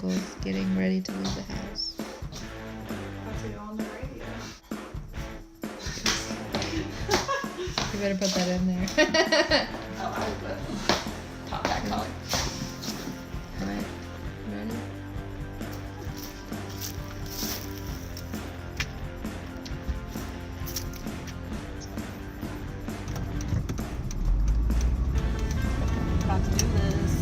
Nichols getting ready to leave the house. About to go on the radio. You better put that in there. Oh, I would put top back collar. Alright, ready? About to do this.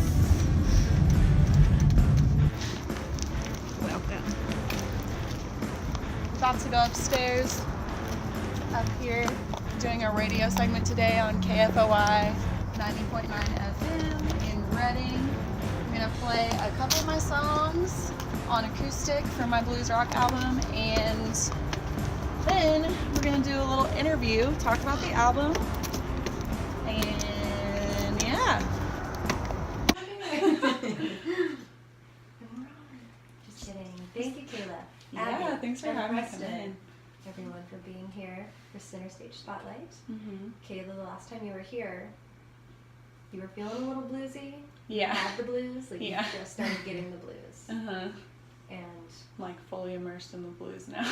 Welcome. About to go upstairs. Up here, doing a radio segment today on KFOI 90.9 FM in Reading. I'm gonna play a couple of my songs on acoustic for my blues rock album, and then we're gonna do a little interview, talk about the album, and yeah. Just kidding. Thank you, Kayla. Yeah, Abby, thanks for and having me come Preston, in. everyone, for being here for Center Stage Spotlight. Mm-hmm. Kayla, the last time you were here, you were feeling a little bluesy. Yeah. Had the blues. Like Yeah. you just started getting the blues. Uh-huh. And I'm like fully immersed in the blues now.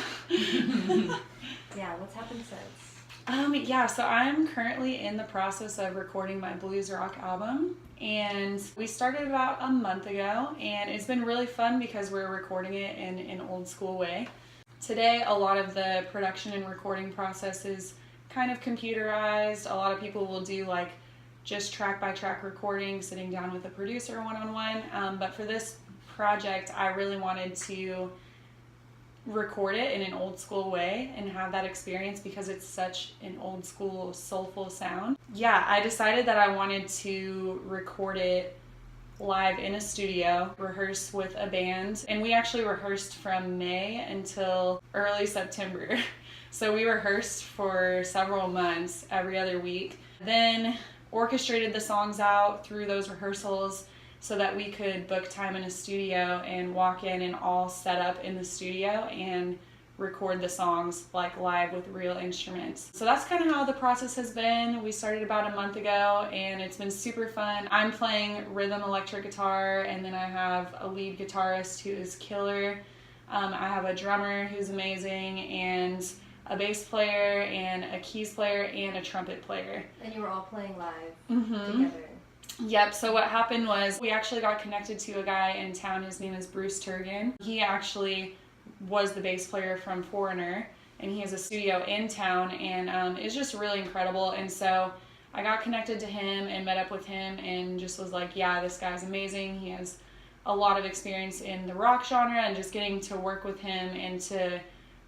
yeah, what's happened since? Yeah, so I'm currently in the process of recording my blues rock album, and we started about a month ago, and it's been really fun because we're recording it in an old school way. Today, a lot of the production and recording process is kind of computerized. A lot of people will do like just track by track recording, sitting down with a producer one-on-one, but for this project, I really wanted to record it in an old school way and have that experience because it's such an old school soulful sound. Yeah, I decided that I wanted to record it live in a studio, rehearse with a band, and we actually rehearsed from May until early September. So we rehearsed for several months every other week, then orchestrated the songs out through those rehearsals so that we could book time in a studio and walk in and all set up in the studio and record the songs like live with real instruments. So that's kind of how the process has been. We started about a month ago and it's been super fun. I'm playing rhythm electric guitar, and then I have a lead guitarist who is killer. I have a drummer who's amazing, and a bass player and a keys player and a trumpet player. And you were all playing live Mm-hmm. together. Yep, so what happened was we actually got connected to a guy in town. His name is Bruce Turgan. He actually was the bass player from Foreigner, and he has a studio in town, and it's just really incredible. And so I got connected to him and met up with him and just was like, yeah, this guy's amazing. He has a lot of experience in the rock genre, and just getting to work with him and to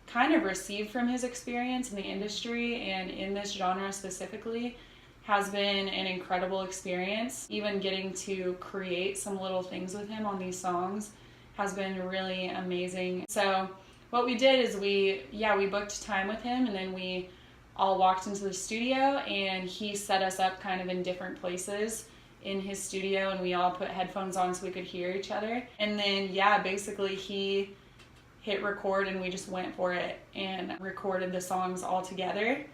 kind of receive from his experience in the industry and in this genre specifically has been an incredible experience. Even getting to create some little things with him on these songs has been really amazing. So what we did is we booked time with him, and then we all walked into the studio, and he set us up kind of in different places in his studio, and we all put headphones on so we could hear each other. And then basically he hit record and we just went for it and recorded the songs all together,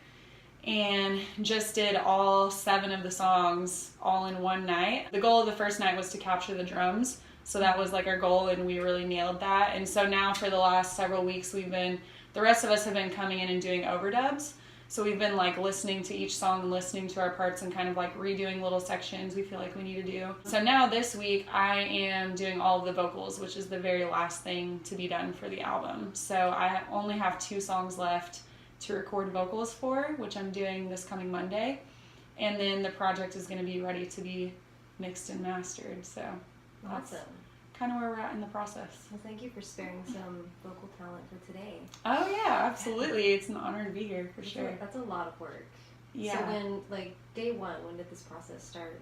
and just did all 7 of the songs all in one night. The goal of the first night was to capture the drums, so that was like our goal, and we really nailed that. And so now for the last several weeks the rest of us have been coming in and doing overdubs. So we've been like listening to each song and listening to our parts and kind of like redoing little sections we feel like we need to do. So now this week I am doing all of the vocals, which is the very last thing to be done for the album. So I only have 2 songs left to record vocals for, which I'm doing this coming Monday. And then the project is going to be ready to be mixed and mastered. So that's Awesome. kind of where we're at in the process. Well, thank you for sparing some vocal talent for today. Oh yeah, absolutely. It's an honor to be here for sure. That's a lot of work. Yeah. So when, like, day 1, when did this process start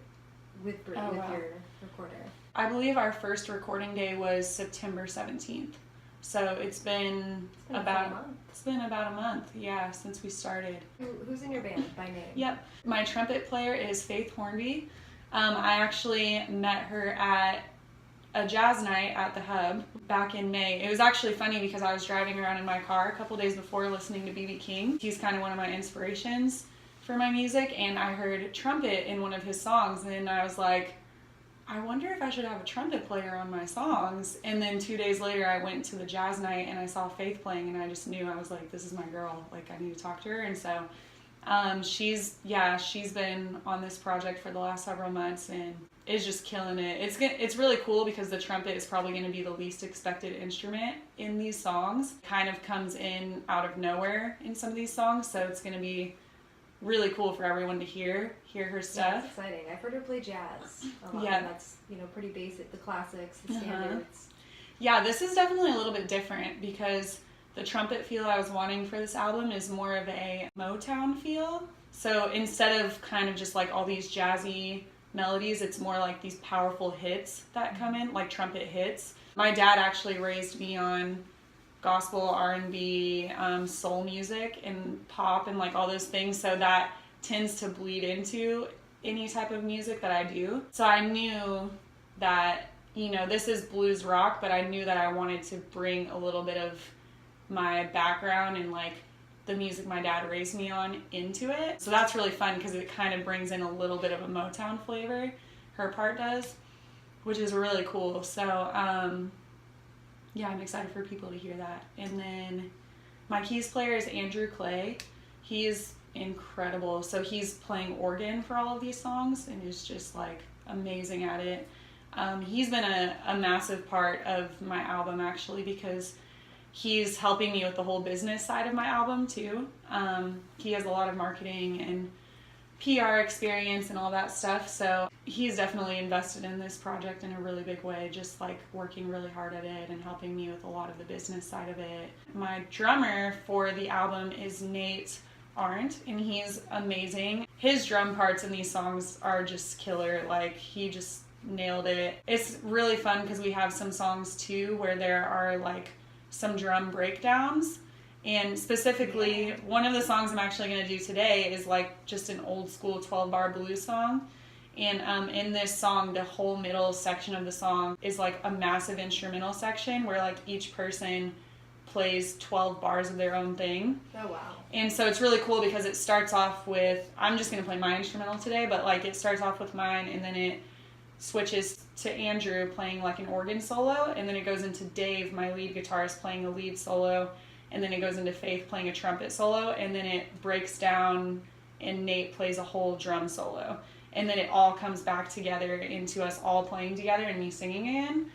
with wow. your recorder? I believe our first recording day was September 17th. So it's been about a month, yeah, since we started. Who's in your band by name? Yep. My trumpet player is Faith Hornby. I actually met her at a jazz night at the Hub back in May. It was actually funny because I was driving around in my car a couple days before listening to B.B. King. He's kind of one of my inspirations for my music, and I heard trumpet in one of his songs, and I was like, I wonder if I should have a trumpet player on my songs. And then 2 days later, I went to the jazz night and I saw Faith playing, and I just knew, I was like, this is my girl. Like, I need to talk to her. And so she's been on this project for the last several months and is just killing it. It's really cool because the trumpet is probably going to be the least expected instrument in these songs. Kind of comes in out of nowhere in some of these songs, so it's going to be really cool for everyone to hear her stuff. Yeah, it's exciting. I've heard her play jazz a lot. Yeah. And that's, pretty basic, the classics, the standards. Yeah, this is definitely a little bit different because the trumpet feel I was wanting for this album is more of a Motown feel. So instead of kind of just like all these jazzy melodies, it's more like these powerful hits that come in, like trumpet hits. My dad actually raised me on gospel, R&B, soul music and pop and like all those things, so that tends to bleed into any type of music that I do. So I knew that, this is blues rock, but I knew that I wanted to bring a little bit of my background and like the music my dad raised me on into it. So that's really fun because it kind of brings in a little bit of a Motown flavor, her part does, which is really cool. So yeah, I'm excited for people to hear that. And then my keys player is Andrew Clay. He's incredible. So he's playing organ for all of these songs and is just like amazing at it. He's been a massive part of my album actually because he's helping me with the whole business side of my album too. He has a lot of marketing and PR experience and all that stuff, so he's definitely invested in this project in a really big way, just like working really hard at it and helping me with a lot of the business side of it. My drummer for the album is Nate Arndt, and he's amazing. His drum parts in these songs are just killer. Like, he just nailed it. It's really fun because we have some songs too where there are like some drum breakdowns. And specifically, one of the songs I'm actually going to do today is like just an old school 12-bar blues song. And in this song, the whole middle section of the song is like a massive instrumental section where like each person plays 12 bars of their own thing. Oh, wow. And so it's really cool because it starts off with, I'm just going to play my instrumental today, but like it starts off with mine and then it switches to Andrew playing like an organ solo, and then it goes into Dave, my lead guitarist, playing a lead solo, and then it goes into Faith playing a trumpet solo, and then it breaks down and Nate plays a whole drum solo, and then it all comes back together into us all playing together and me singing again.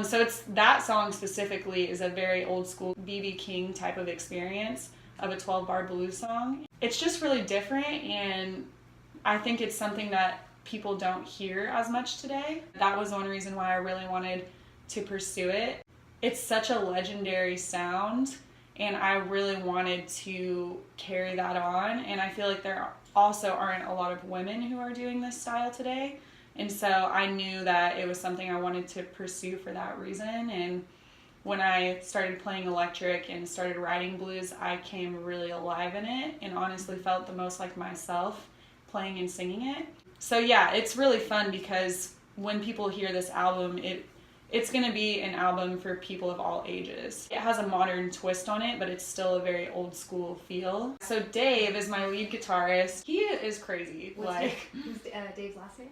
So it's, that song specifically is a very old school B.B. King type of experience of a 12-bar blues song. It's just really different, and I think it's something that people don't hear as much today. That was one reason why I really wanted to pursue it. It's such a legendary sound, and I really wanted to carry that on, and I feel like there also aren't a lot of women who are doing this style today, and so I knew that it was something I wanted to pursue for that reason. And when I started playing electric and started writing blues, I came really alive in it and honestly felt the most like myself playing and singing it. So yeah, it's really fun because when people hear this album, it's going to be an album for people of all ages. It has a modern twist on it, but it's still a very old school feel. So Dave is my lead guitarist. He is crazy. Who's Dave's last name?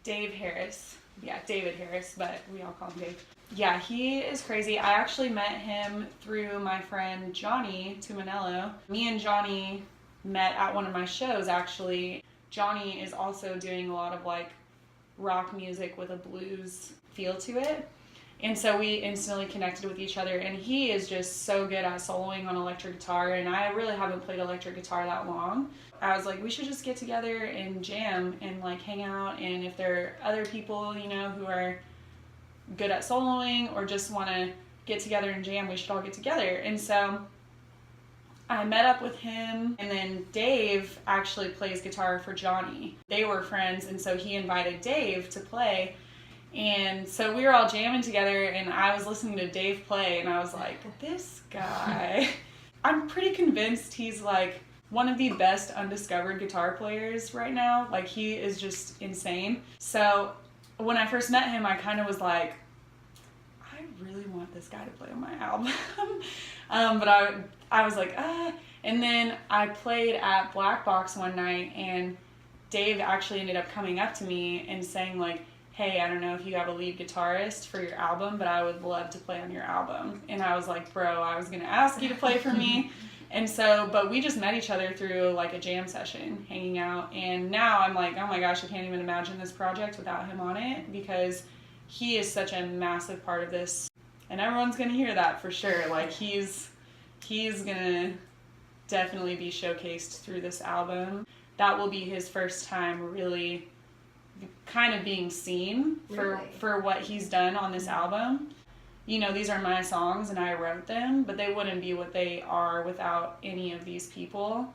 Dave Harris. Yeah, David Harris, but we all call him Dave. Yeah, he is crazy. I actually met him through my friend Johnny Tumanello. Me and Johnny met at one of my shows, actually. Johnny is also doing a lot of like rock music with a blues feel to it. And so we instantly connected with each other, and he is just so good at soloing on electric guitar, and I really haven't played electric guitar that long. I was like, we should just get together and jam and like hang out, and if there are other people, who are good at soloing or just want to get together and jam, we should all get together. And so I met up with him, and then Dave actually plays guitar for Johnny. They were friends, and so he invited Dave to play. And so we were all jamming together, and I was listening to Dave play, and I was like, this guy, I'm pretty convinced he's like one of the best undiscovered guitar players right now. Like, he is just insane. So when I first met him, I kind of was like, I really want this guy to play on my album. But I was like, And then I played at Black Box one night, and Dave actually ended up coming up to me and saying like, hey, I don't know if you have a lead guitarist for your album, but I would love to play on your album. And I was like, bro, I was going to ask you to play for me. And so, but we just met each other through like a jam session, hanging out. And now I'm like, oh my gosh, I can't even imagine this project without him on it, because he is such a massive part of this. And everyone's going to hear that for sure. Like he's going to definitely be showcased through this album. That will be his first time really kind of being seen for what he's done on this album. You know, these are my songs and I wrote them, but they wouldn't be what they are without any of these people.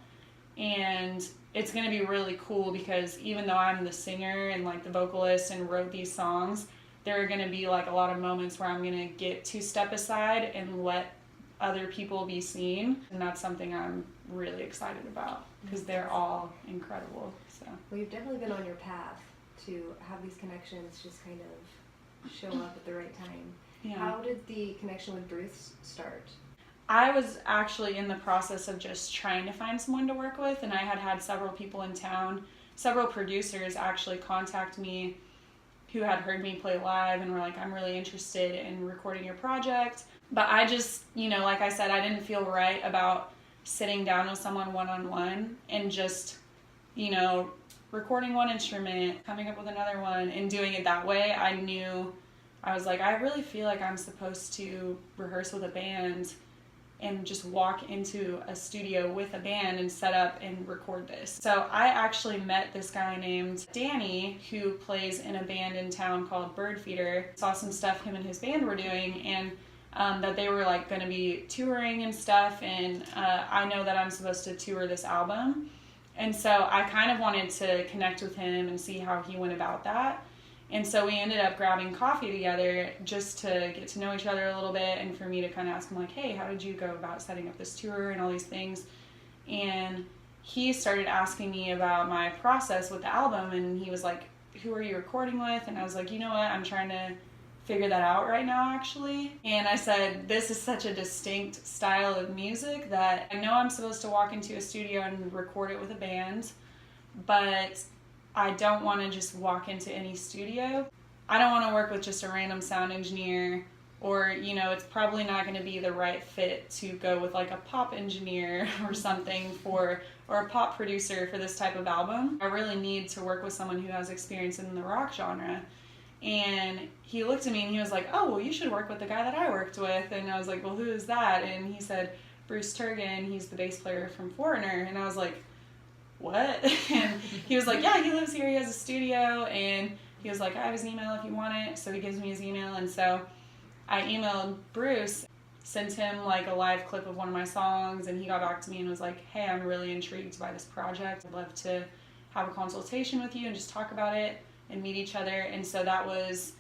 And it's going to be really cool because even though I'm the singer and like the vocalist and wrote these songs, there are going to be like a lot of moments where I'm going to get to step aside and let other people be seen. And that's something I'm really excited about because they're all incredible. So. Well, you've definitely been on your path to have these connections just kind of show up at the right time. Yeah. How did the connection with Bruce start? I was actually in the process of just trying to find someone to work with, and I had several people in town, several producers actually contact me who had heard me play live and were like, I'm really interested in recording your project. But I just, you know, like I said, I didn't feel right about sitting down with someone one-on-one and just, you know, recording one instrument, coming up with another one, and doing it that way. I was like, I really feel like I'm supposed to rehearse with a band and just walk into a studio with a band and set up and record this. So I actually met this guy named Danny who plays in a band in town called Bird Feeder. Saw some stuff him and his band were doing, and that they were like going to be touring and stuff, and I know that I'm supposed to tour this album. And so I kind of wanted to connect with him and see how he went about that. And so we ended up grabbing coffee together just to get to know each other a little bit, and for me to kind of ask him like, hey, how did you go about setting up this tour and all these things? And he started asking me about my process with the album, and he was like, who are you recording with? And I was like, you know what, I'm trying to figure that out right now actually. And I said, this is such a distinct style of music that I know I'm supposed to walk into a studio and record it with a band, but I don't want to just walk into any studio. I don't want to work with just a random sound engineer, or, you know, it's probably not going to be the right fit to go with like a pop engineer or something or a pop producer for this type of album. I really need to work with someone who has experience in the rock genre. And he looked at me and he was like, oh, well, you should work with the guy that I worked with. And I was like, well, who is that? And he said, Bruce Turgan, he's the bass player from Foreigner. And I was like, what? And he was like, yeah, he lives here, he has a studio. And he was like, I have his email if you want it. So he gives me his email. And so I emailed Bruce, sent him like a live clip of one of my songs, and he got back to me and was like, hey, I'm really intrigued by this project. I'd love to have a consultation with you and just talk about it and meet each other. And so that was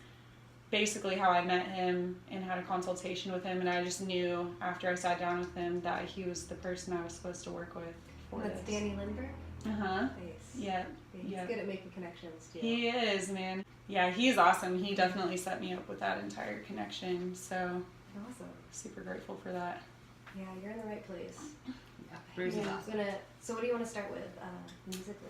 basically how I met him and had a consultation with him. And I just knew after I sat down with him that he was the person I was supposed to work with for That's this. Danny Lindbergh? Uh-huh. Nice. Yeah. He's good at making connections, too. He is, man. Yeah, he's awesome. He definitely set me up with that entire connection. So Awesome. super grateful for that. Yeah, you're in the right place. Bruce is awesome. So what do you want to start with musically?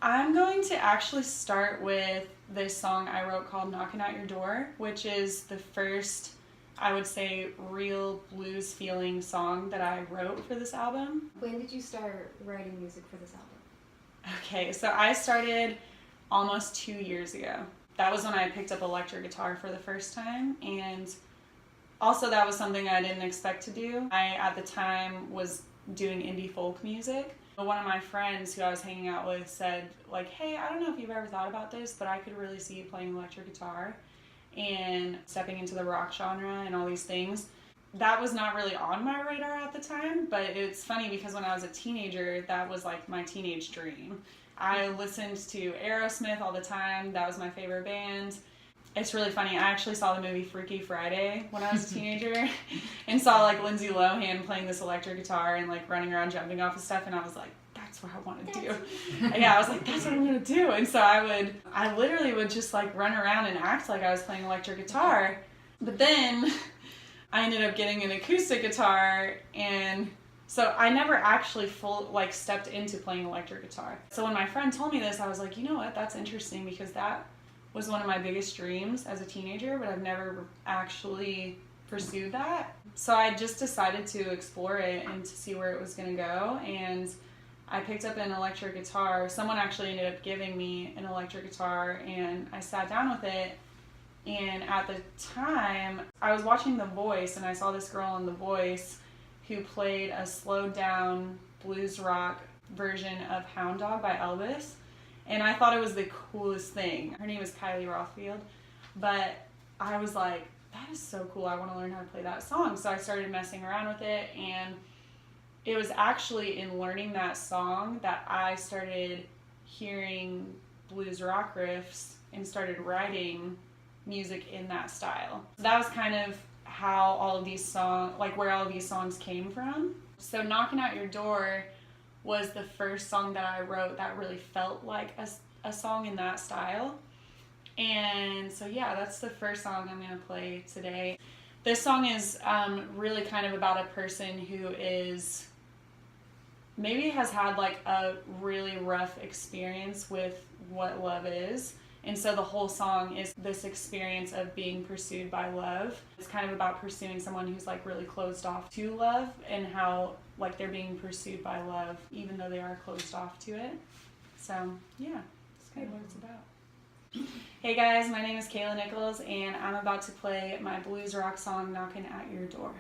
I'm going to actually start with this song I wrote called Knocking at Your Door, which is the first, I would say, real blues feeling song that I wrote for this album. When did you start writing music for this album? Okay, so I started almost 2 years ago. That was when I picked up electric guitar for the first time, and also that was something I didn't expect to do. I, at the time, was doing indie folk music. One of my friends who I was hanging out with said, like, hey, I don't know if you've ever thought about this, but I could really see you playing electric guitar and stepping into the rock genre and all these things. That was not really on my radar at the time, but it's funny because when I was a teenager, that was like my teenage dream. I listened to Aerosmith all the time. That was my favorite band. It's really funny. I actually saw the movie Freaky Friday when I was a teenager and saw like Lindsay Lohan playing this electric guitar and like running around jumping off of stuff, and I was like, that's what I want to do. Yeah, I was like, that's what I'm going to do. And so I literally would just like run around and act like I was playing electric guitar. But then I ended up getting an acoustic guitar, and so I never actually stepped into playing electric guitar. So when my friend told me this, I was like, you know what, that's interesting, because that was one of my biggest dreams as a teenager, but I've never actually pursued that. So I just decided to explore it and to see where it was going to go. And I picked up an electric guitar. Someone actually ended up giving me an electric guitar, and I sat down with it. And at the time, I was watching The Voice, and I saw this girl on The Voice who played a slowed down blues rock version of Hound Dog by Elvis. And I thought it was the coolest thing. Her name is Kylie Rothfield. But I was like, that is so cool. I want to learn how to play that song. So I started messing around with it, and it was actually in learning that song that I started hearing blues rock riffs and started writing music in that style. So that was kind of how all of these songs, like where all of these songs came from. So Knocking at Your Door was the first song that I wrote that really felt like a song in that style. And so yeah, that's the first song I'm going to play today. This song is really kind of about a person who is maybe has had like a really rough experience with what love is. And so the whole song is this experience of being pursued by love. It's kind of about pursuing someone who's like really closed off to love, and how like they're being pursued by love even though they are closed off to it. So yeah, that's kind of what it's about. Hey guys, my name is Kayla Nichols, and I'm about to play my blues rock song, Knocking at Your Door.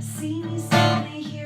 See me standing here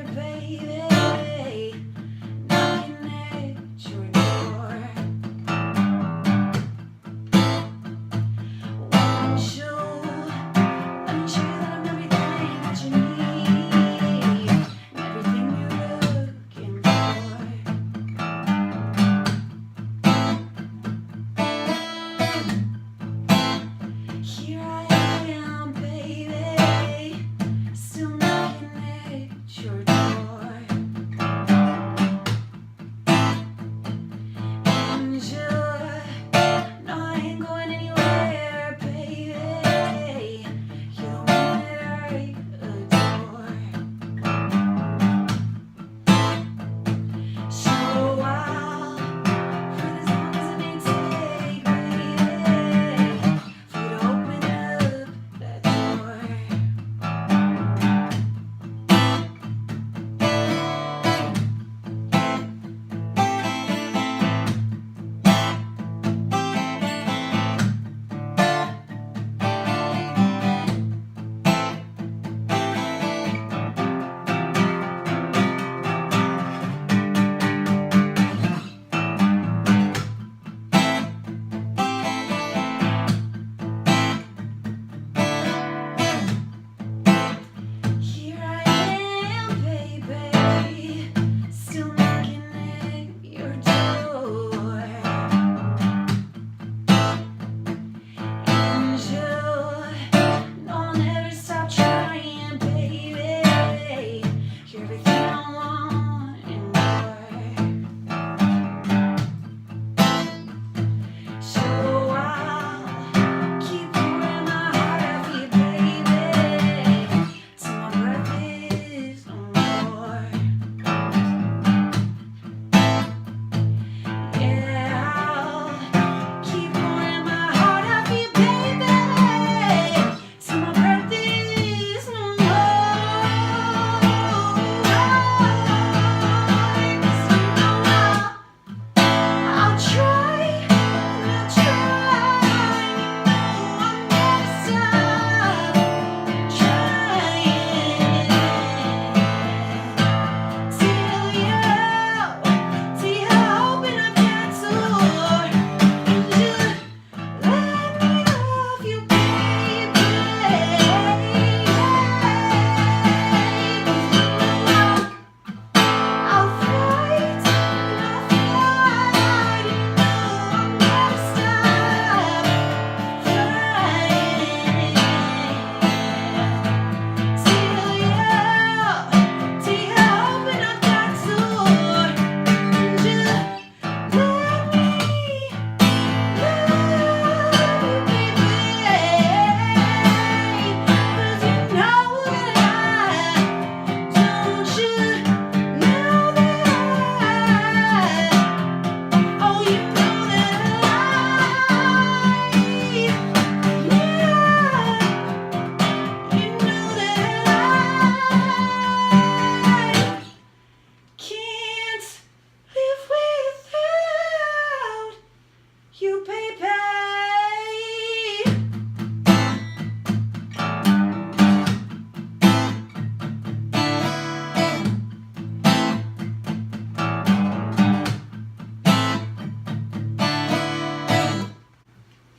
baby.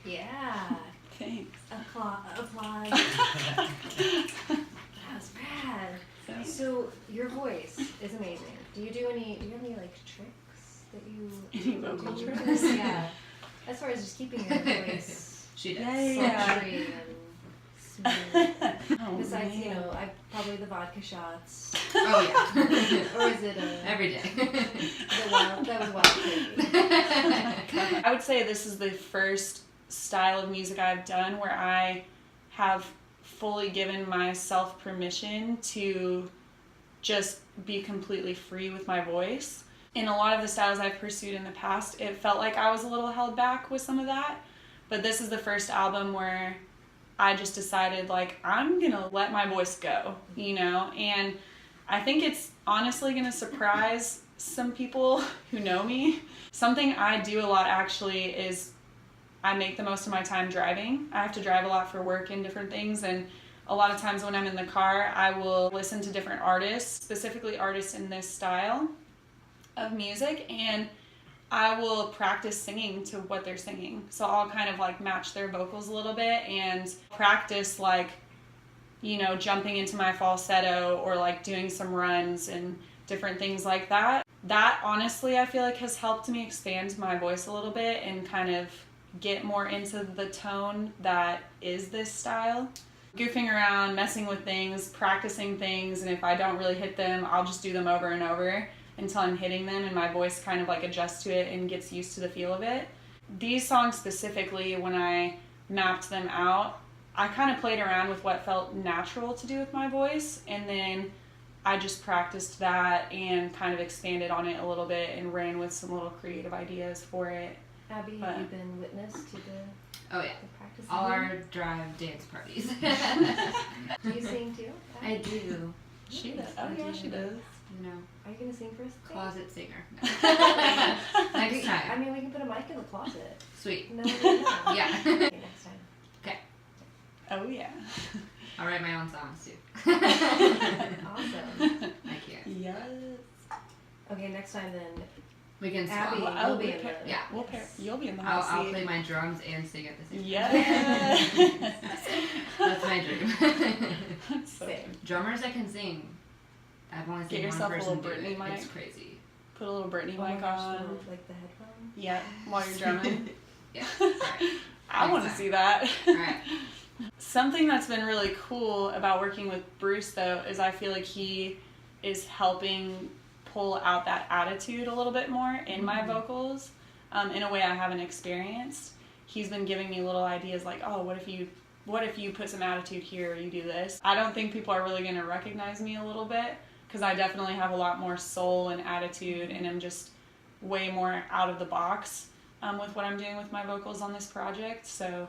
Yeah. Thanks. Applause. That was rad. So your voice is amazing. Do you have any like tricks that you Any vocal do? tricks? Yeah. As far as just keeping your voice She does. sultry and smooth. Oh, Besides, man. probably the vodka shots. Oh yeah. Or is it Every day. that was wild turkey. I would say this is the first style of music I've done where I have fully given myself permission to just be completely free with my voice. In a lot of the styles I've pursued in the past, it felt like I was a little held back with some of that. But this is the first album where I just decided, like, I'm gonna let my voice go, and I think it's honestly gonna surprise some people who know me. Something I do a lot actually is I make the most of my time driving. I have to drive a lot for work and different things, and a lot of times when I'm in the car, I will listen to different artists, specifically artists in this style of music, and I will practice singing to what they're singing. So I'll kind of like match their vocals a little bit and practice like, jumping into my falsetto or like doing some runs and different things like that. That honestly, I feel like has helped me expand my voice a little bit and kind of get more into the tone that is this style. Goofing around, messing with things, practicing things, and if I don't really hit them, I'll just do them over and over until I'm hitting them and my voice kind of like adjusts to it and gets used to the feel of it. These songs specifically, when I mapped them out, I kind of played around with what felt natural to do with my voice, and then I just practiced that and kind of expanded on it a little bit and ran with some little creative ideas for it. Abby, have you been witness to Oh yeah. the practice? All our drive dance parties. Do you sing too? I do. She does. Oh yeah, she does. Are you gonna sing for us today? Closet singer. No. Next time. I mean, we can put a mic in the closet. Sweet. No. Yeah. Okay, next time. Okay. Oh yeah. I'll write my own songs too. Awesome. Thank you. Yes. Okay, next time then. We can Abby, swap. you'll be in the. Yeah. We'll pair. You'll be in the hot I'll seat. play my drums and sing at the same time. Yes. That's my dream. Same. Drummers that can sing. I've only Get seen yourself one a person little do Britney it. mic. It's crazy. Put a little Britney Oh my mic gosh, on. like the headphones. Yeah, while you're drumming. Yeah. Right. I want to see that. Right. Something that's been really cool about working with Bruce, though, is I feel like he is helping pull out that attitude a little bit more in my vocals in a way I haven't experienced. He's been giving me little ideas like, oh, what if you put some attitude here or you do this? I don't think people are really going to recognize me a little bit because I definitely have a lot more soul and attitude, and I'm just way more out of the box with what I'm doing with my vocals on this project. So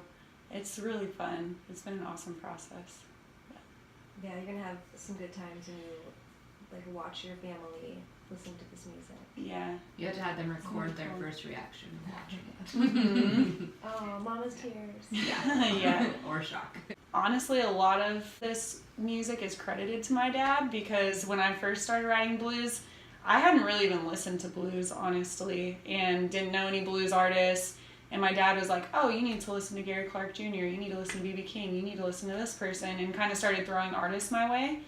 it's really fun. It's been an awesome process. Yeah, you're gonna have some good times when you like watch your family listen to this music. Yeah. You have to have them record their first reaction of watching it. Oh, mama's tears. Yeah. Yeah. Or shock. Honestly, a lot of this music is credited to my dad because when I first started writing blues, I hadn't really even listened to blues, honestly, and didn't know any blues artists. And my dad was like, oh, you need to listen to Gary Clark Jr., you need to listen to B.B. King, you need to listen to this person, and kind of started throwing artists my way.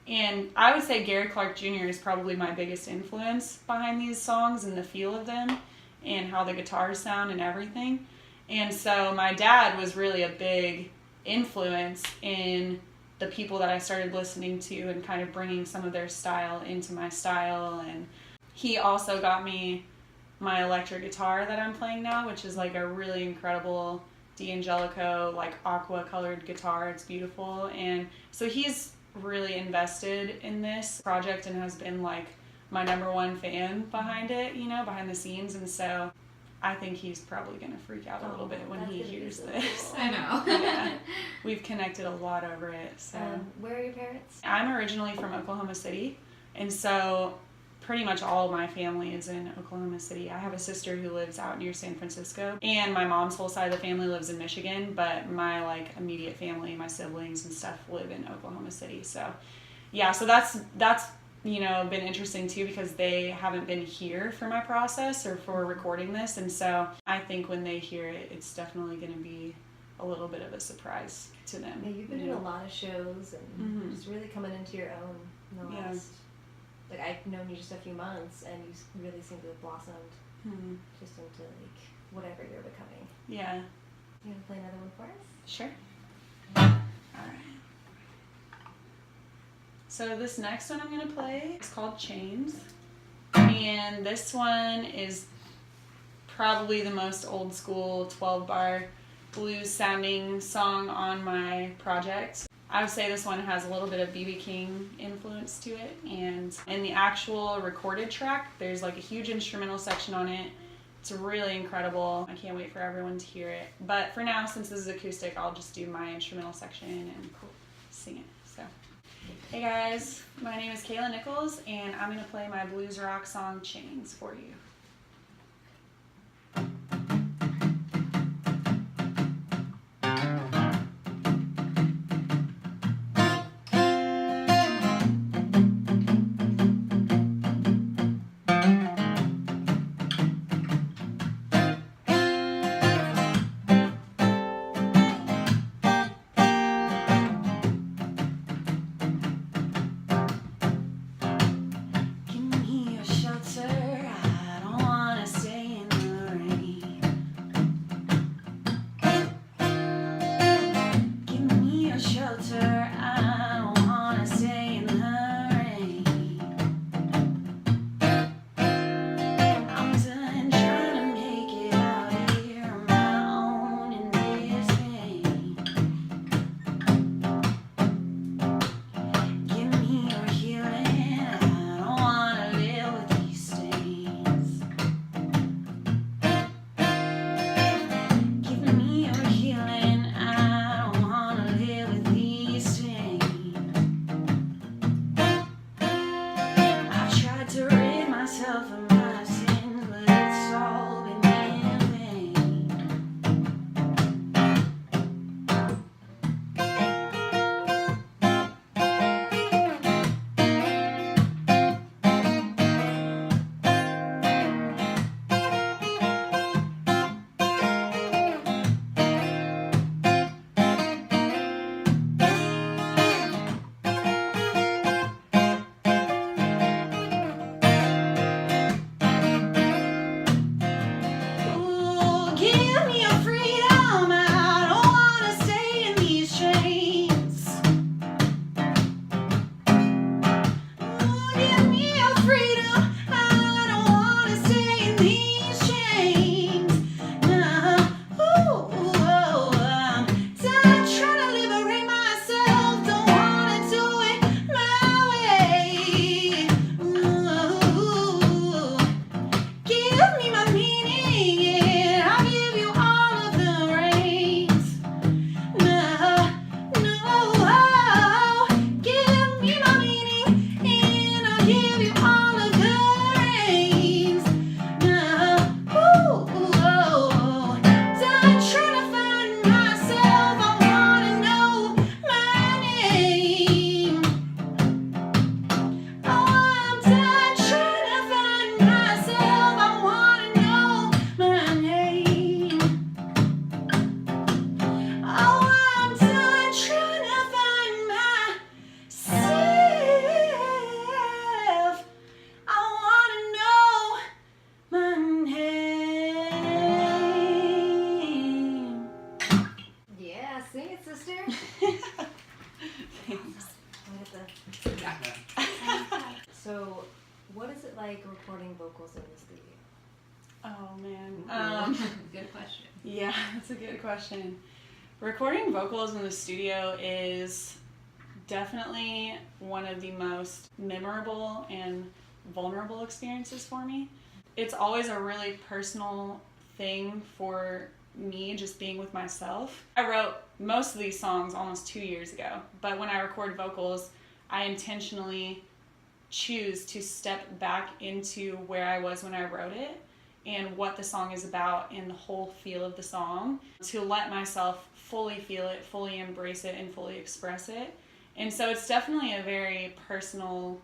And I would say Gary Clark Jr. is probably my biggest influence behind these songs and the feel of them and how the guitars sound and everything. And so my dad was really a big influence in the people that I started listening to and kind of bringing some of their style into my style. And he also got me my electric guitar that I'm playing now, which is like a really incredible D'Angelico, like aqua colored guitar. It's beautiful. And so he's really invested in this project and has been like my #1 fan behind it, behind the scenes. And so I think he's probably going to freak out a little bit when he hears this. I know. Yeah. We've connected a lot over it. So Where are your parents? I'm originally from Oklahoma City, and so pretty much all of my family is in Oklahoma City. I have a sister who lives out near San Francisco, and my mom's whole side of the family lives in Michigan, but my like immediate family, my siblings and stuff, live in Oklahoma City. So yeah, so that's you know, been interesting too, because they haven't been here for my process or for recording this, and so I think when they hear it, it's definitely going to be a little bit of a surprise to them. Yeah, you've been you doing know? a lot of shows and just really coming into your own in the last, like, I've known you just a few months, and you really seem to have blossomed just into like whatever you're becoming. Yeah. You want to play another one for us? Sure. Alright. So this next one I'm going to play is called Chains. And this one is probably the most old school 12-bar blues sounding song on my project. I would say this one has a little bit of B.B. King influence to it. And in the actual recorded track, there's like a huge instrumental section on it. It's really incredible. I can't wait for everyone to hear it. But for now, since this is acoustic, I'll just do my instrumental section and sing it. So, hey guys, my name is Kayla Nichols, and I'm gonna play my blues rock song Chains for you. So, what is it like recording vocals in the studio? Oh man. Good question. Yeah, that's a good question. Recording vocals in the studio is definitely one of the most memorable and vulnerable experiences for me. It's always a really personal thing for me, just being with myself. I wrote most of these songs almost 2 years ago, but when I record vocals, I intentionally choose to step back into where I was when I wrote it and what the song is about and the whole feel of the song, to let myself fully feel it, fully embrace it, and fully express it. And so it's definitely a very personal,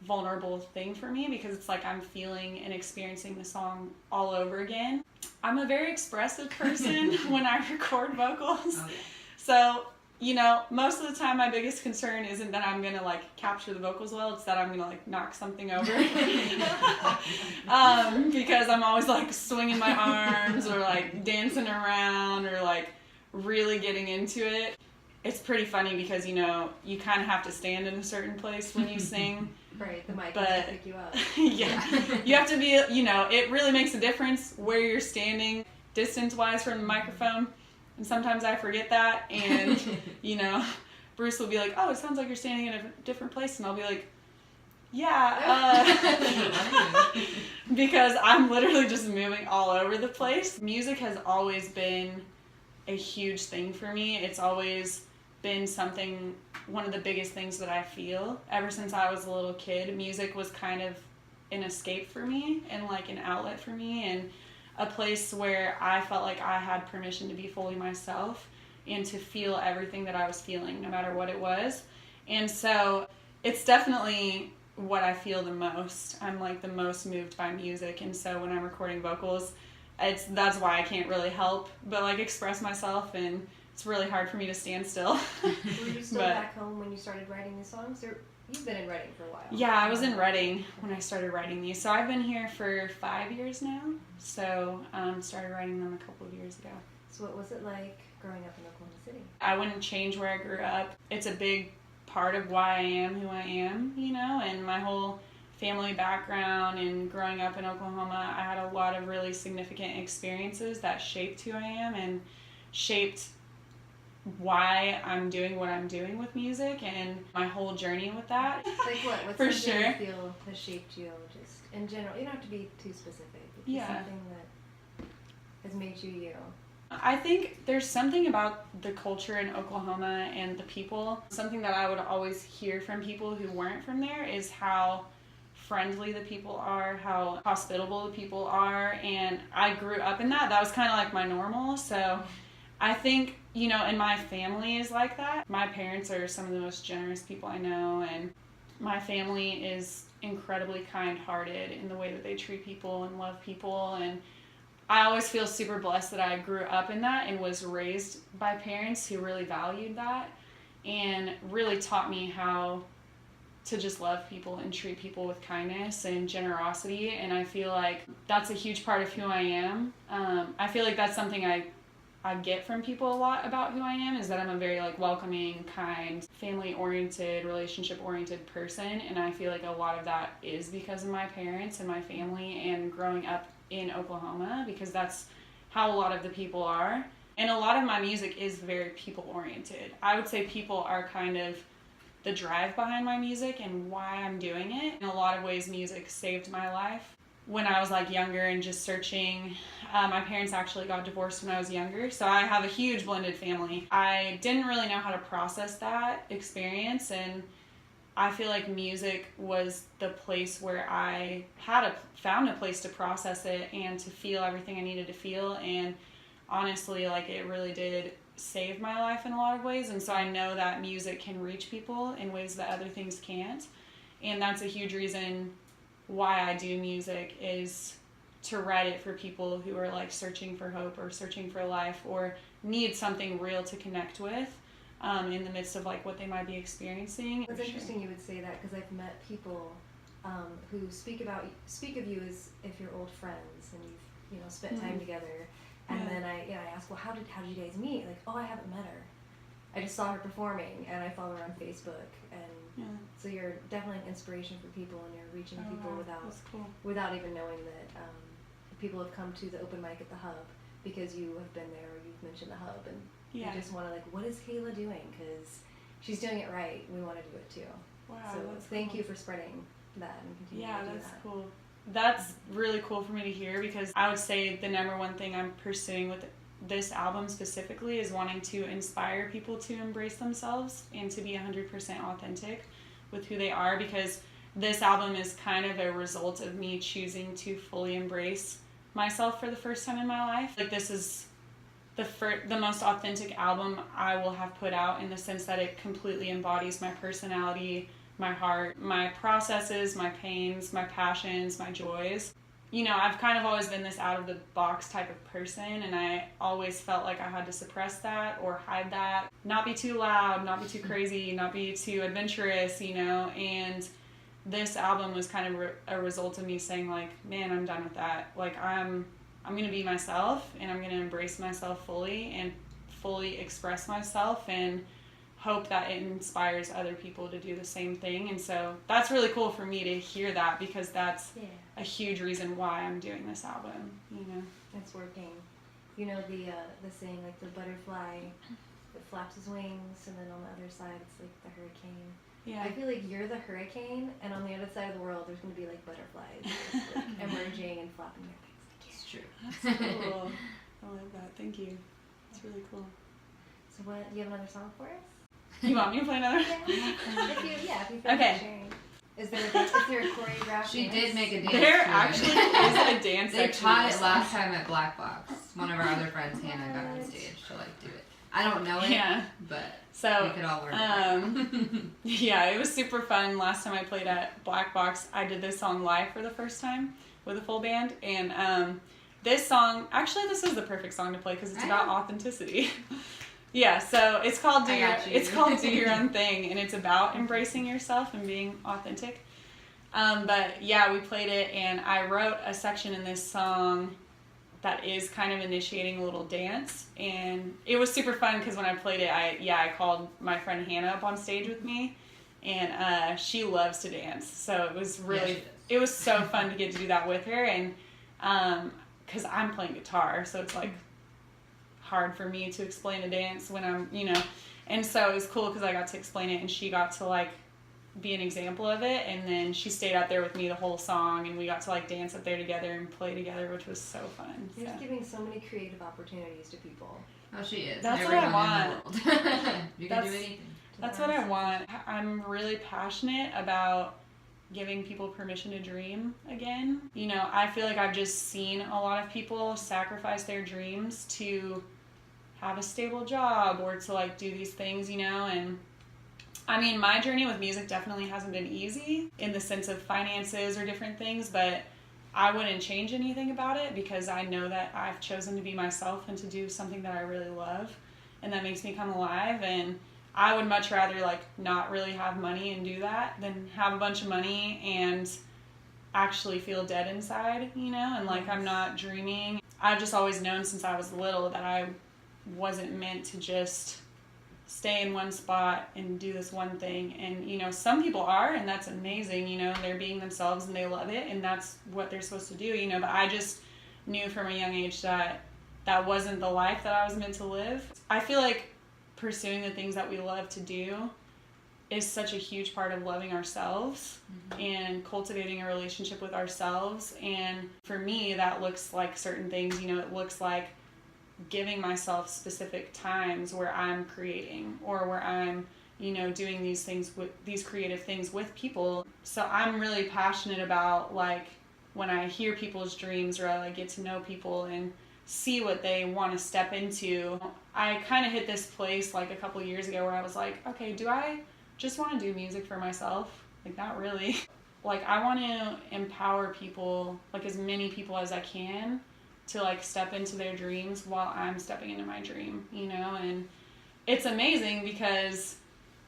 vulnerable thing for me, because it's like I'm feeling and experiencing the song all over again. I'm a very expressive person when I record vocals. Oh, yeah. So, you know, most of the time my biggest concern isn't that I'm gonna like capture the vocals well, it's that I'm gonna like knock something over. Because I'm always like swinging my arms or like dancing around or like really getting into it. It's pretty funny because, you know, you kind of have to stand in a certain place when you sing. Right, the mic But has to pick you up. yeah, you have to be, you know, it really makes a difference where you're standing distance-wise from the microphone. And sometimes I forget that, and, you know, Bruce will be like, oh, it sounds like you're standing in a different place, and I'll be like, yeah, because I'm literally just moving all over the place. Music has always been a huge thing for me. It's always been something, one of the biggest things that I feel. Ever since I was a little kid, music was kind of an escape for me and like an outlet for me, and a place where I felt like I had permission to be fully myself and to feel everything that I was feeling, no matter what it was. And so it's definitely what I feel the most. I'm like the most moved by music, and so when I'm recording vocals, that's why I can't really help but like express myself, and it's really hard for me to stand still. Were you still back home when you started writing these songs, or you've been in Reading for a while? Yeah, I was in Reading when I started writing these. So I've been here for 5 years now. So started writing them a couple of years ago. So what was it like growing up in Oklahoma City? I wouldn't change where I grew up. It's a big part of why I am who I am, you know, and my whole family background and growing up in Oklahoma, I had a lot of really significant experiences that shaped who I am and shaped why I'm doing what I'm doing with music and my whole journey with that. Like what? What's For something sure. you feel has shaped you, just in general? You don't have to be too specific. It's Yeah. something that has made you you. I think there's something about the culture in Oklahoma and the people. Something that I would always hear from people who weren't from there is how friendly the people are, how hospitable the people are, and I grew up in that. That was kind of like my normal, so I think, you know, and my family is like that. My parents are some of the most generous people I know, and my family is incredibly kind-hearted in the way that they treat people and love people, and I always feel super blessed that I grew up in that and was raised by parents who really valued that and really taught me how to just love people and treat people with kindness and generosity, and I feel like that's a huge part of who I am. I feel like that's something I get from people a lot about who I am, is that I'm a very like welcoming, kind, family-oriented, relationship-oriented person, and I feel like a lot of that is because of my parents and my family and growing up in Oklahoma, because that's how a lot of the people are. And a lot of my music is very people-oriented. I would say people are kind of the drive behind my music and why I'm doing it. In a lot of ways, music saved my life. When I was like younger and just searching, my parents actually got divorced when I was younger, so I have a huge blended family. I didn't really know how to process that experience, and I feel like music was the place where I found a place to process it and to feel everything I needed to feel, and honestly, like it really did save my life in a lot of ways, and so I know that music can reach people in ways that other things can't, and that's a huge reason why I do music, is to write it for people who are like searching for hope or searching for life or need something real to connect with in the midst of like what they might be experiencing. It's interesting you would say that, because I've met people who speak of you as if you're old friends and you've spent time together, and then I ask, well, how did you guys meet? Like, oh, I haven't met her. I just saw her performing and I follow her on Facebook, and so you're definitely an inspiration for people, and you're reaching people without even knowing that people have come to the open mic at the Hub because you have been there or you've mentioned the Hub, and you just want to like, what is Kayla doing? Because she's doing it right. We want to do it too. Wow, so that's thank cool. you for spreading that and continuing to do that. That's cool. That's really cool for me to hear, because I would say the number one thing I'm pursuing with this album specifically is wanting to inspire people to embrace themselves and to be 100% authentic with who they are, because this album is kind of a result of me choosing to fully embrace myself for the first time in my life. Like, this is the most authentic album I will have put out, in the sense that it completely embodies my personality, my heart, my processes, my pains, my passions, my joys. You know, I've kind of always been this out of the box type of person, and I always felt like I had to suppress that or hide that, not be too loud, not be too crazy, not be too adventurous, you know. And this album was kind of a result of me saying, like, man, I'm done with that. Like, I'm gonna be myself, and I'm gonna embrace myself fully and fully express myself, and hope that it inspires other people to do the same thing. And so that's really cool for me to hear that, because that's a huge reason why I'm doing this album, you know. It's working. You know the saying, like, the butterfly that flaps his wings, and then on the other side it's like the hurricane. Yeah. I feel like you're the hurricane, and on the other side of the world there's going to be like butterflies just, like, emerging and flapping their wings. It's true. That's cool. I love that. Thank you. It's really cool. So what, do you have another song for us? You want me to play another? If you feel Okay. like sharing. Is there a choreographed She dance? did make a dance. There to it. actually is a dance They section. taught it last time at Black Box. One of our other friends, Hannah, got on stage to like do it. I don't know it, Yeah. but So, we could all learn it. yeah, it was super fun. Last time I played at Black Box, I did this song live for the first time with a full band. And this song, actually this is the perfect song to play because it's about authenticity. Yeah, so it's called Do Your Own Thing, and it's about embracing yourself and being authentic. But yeah, we played it, and I wrote a section in this song that is kind of initiating a little dance, and it was super fun because when I played it, I called my friend Hannah up on stage with me, and she loves to dance, so it was really, it was so fun to get to do that with her, and because I'm playing guitar, so it's like hard for me to explain a dance when I'm, you know, and so it was cool because I got to explain it, and she got to like be an example of it, and then she stayed out there with me the whole song, and we got to like dance up there together and play together, which was so fun. You're just giving so many creative opportunities to people. Oh, she is. That's Everyone what I want. in the world. You can do anything. That's what I want. I'm really passionate about giving people permission to dream again. You know, I feel like I've just seen a lot of people sacrifice their dreams to have a stable job or to like do these things, you know. And I mean, my journey with music definitely hasn't been easy in the sense of finances or different things, but I wouldn't change anything about it because I know that I've chosen to be myself and to do something that I really love, and that makes me come alive. And I would much rather like not really have money and do that than have a bunch of money and actually feel dead inside, you know, and like I'm not dreaming. I've just always known since I was little that I wasn't meant to just stay in one spot and do this one thing. And, you know, some people are, and that's amazing, you know, they're being themselves and they love it, and that's what they're supposed to do, you know, but I just knew from a young age that that wasn't the life that I was meant to live. I feel like pursuing the things that we love to do is such a huge part of loving ourselves and cultivating a relationship with ourselves. And for me, that looks like certain things, you know, it looks like giving myself specific times where I'm creating or where I'm, you know, doing these things with these creative things with people. So I'm really passionate about like when I hear people's dreams or I like get to know people and see what they want to step into. I kind of hit this place like a couple years ago where I was like, okay, do I just want to do music for myself? Like, not really. Like, I want to empower people, like as many people as I can, to like step into their dreams while I'm stepping into my dream, you know. And it's amazing because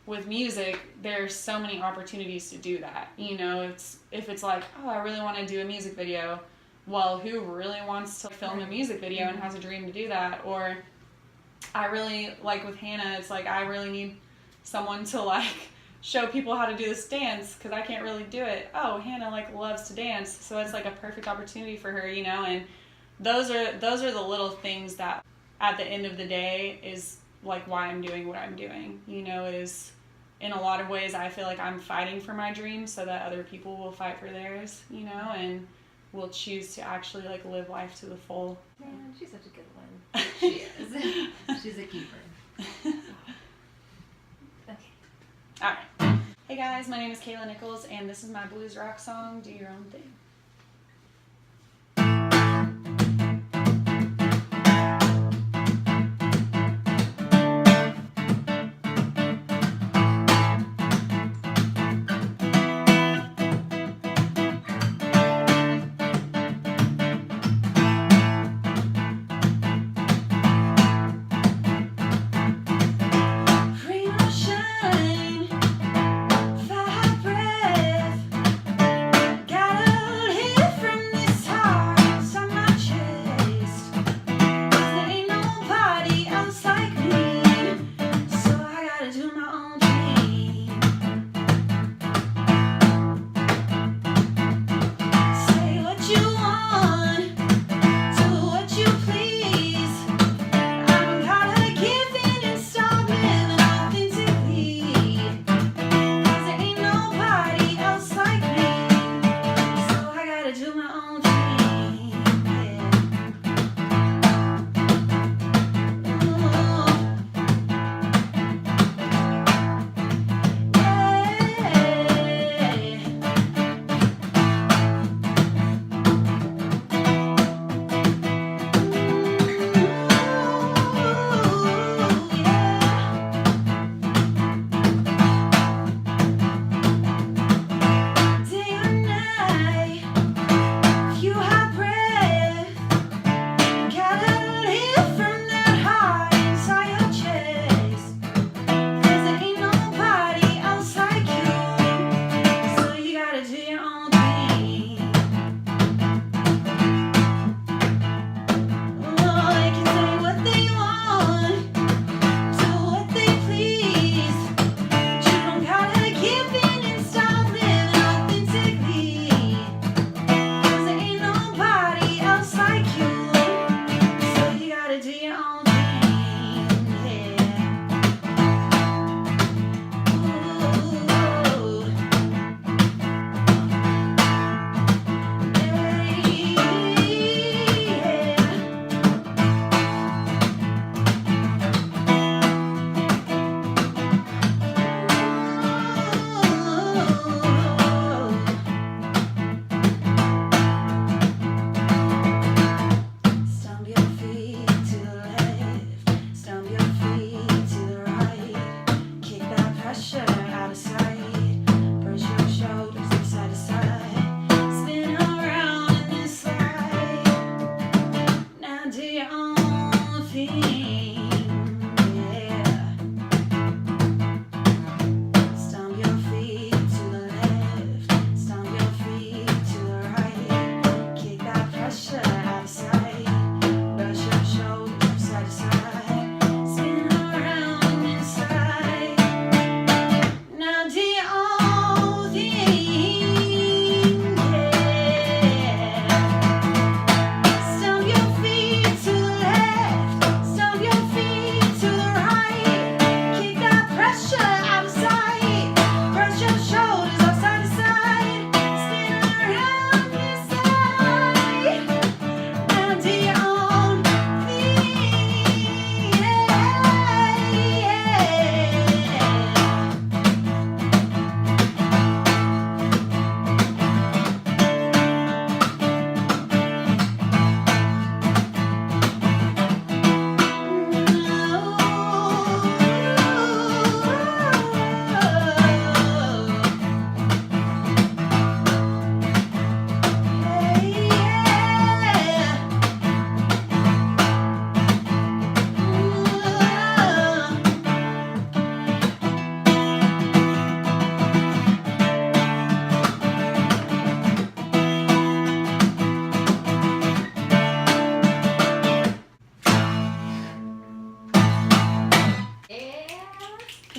with music there's so many opportunities to do that, you know. If it's like, oh, I really want to do a music video, well, who really wants to film a music video and has a dream to do that? Or I really, like with Hannah, it's like I really need someone to like show people how to do this dance because I can't really do it. Oh, Hannah like loves to dance, so it's like a perfect opportunity for her, you know. And those are the little things that at the end of the day is like why I'm doing what I'm doing, you know. Is in a lot of ways I feel like I'm fighting for my dreams so that other people will fight for theirs, you know, and will choose to actually like live life to the full. Man, she's such a good one. She is. She's a keeper. Okay. Alright. Hey guys. guys, my name is Kayla Nichols, and this is my blues rock song, Do Your Own Thing.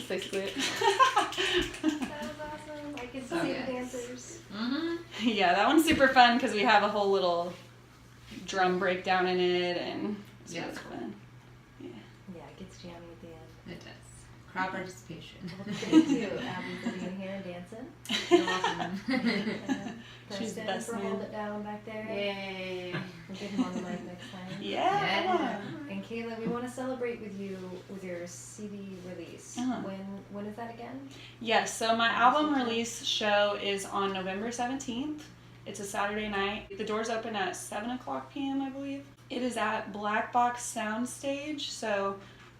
Basically it. That was awesome. I could So see good. the dancers. Mm-hmm. Yeah, that one's super fun because we have a whole little drum breakdown in it, and it's Yeah. really fun. Yeah. Yeah, it gets jammy at the end. It does. Crowd participation. Well, thank you, Abby, for being here and dancing. You're welcome. She's the Preston best for man. holding it down back there. Yay. We'll get him on the mic next time. Yeah, come Yeah. on. And And Kayla, we want to celebrate with you with your CD release. Uh-huh. When is that again? Yes, so my album release show is on November 17th. It's a Saturday night. The doors open at 7 o'clock p.m., I believe. It is at Black Box Soundstage, so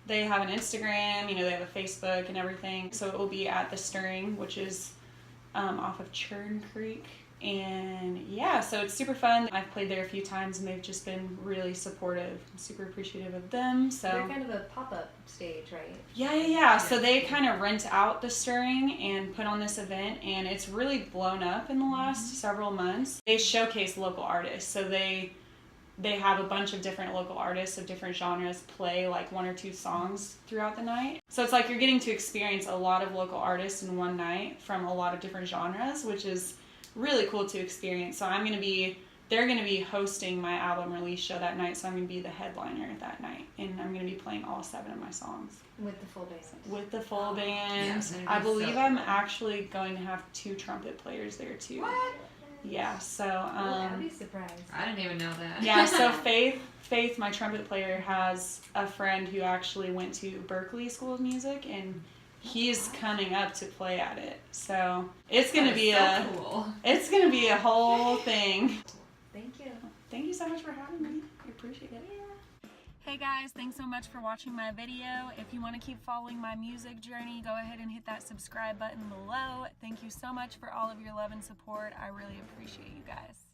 they have an Instagram, they have a Facebook and everything. So it will be at The Stirring, which is off of Churn Creek. And yeah, so it's super fun. I've played there a few times and they've just been really supportive. I'm super appreciative of them. So they're kind of a pop-up stage, right? Yeah. So they kind of rent out The Stirring and put on this event, and it's really blown up in the last several months. They showcase local artists. So they have a bunch of different local artists of different genres play like 1 or 2 songs throughout the night. So it's like you're getting to experience a lot of local artists in one night from a lot of different genres, which is really cool to experience. So they're going to be hosting my album release show that night, so I'm going to be the headliner that night, and I'm going to be playing all 7 of my songs. With the full band. With the full band. Yes, I believe I'm cool. actually going to have 2 trumpet players there too. What? Yeah, so I'd be surprised. I didn't even know that. yeah, so Faith, my trumpet player, has a friend who actually went to Berklee School of Music, and he's coming up to play at it. So it's gonna be cool. it's gonna be a whole thing. Thank you. Thank you so much for having me. I appreciate it. Hey guys, thanks so much for watching my video. If you want to keep following my music journey, go ahead and hit that subscribe button below. Thank you so much for all of your love and support. I really appreciate you guys.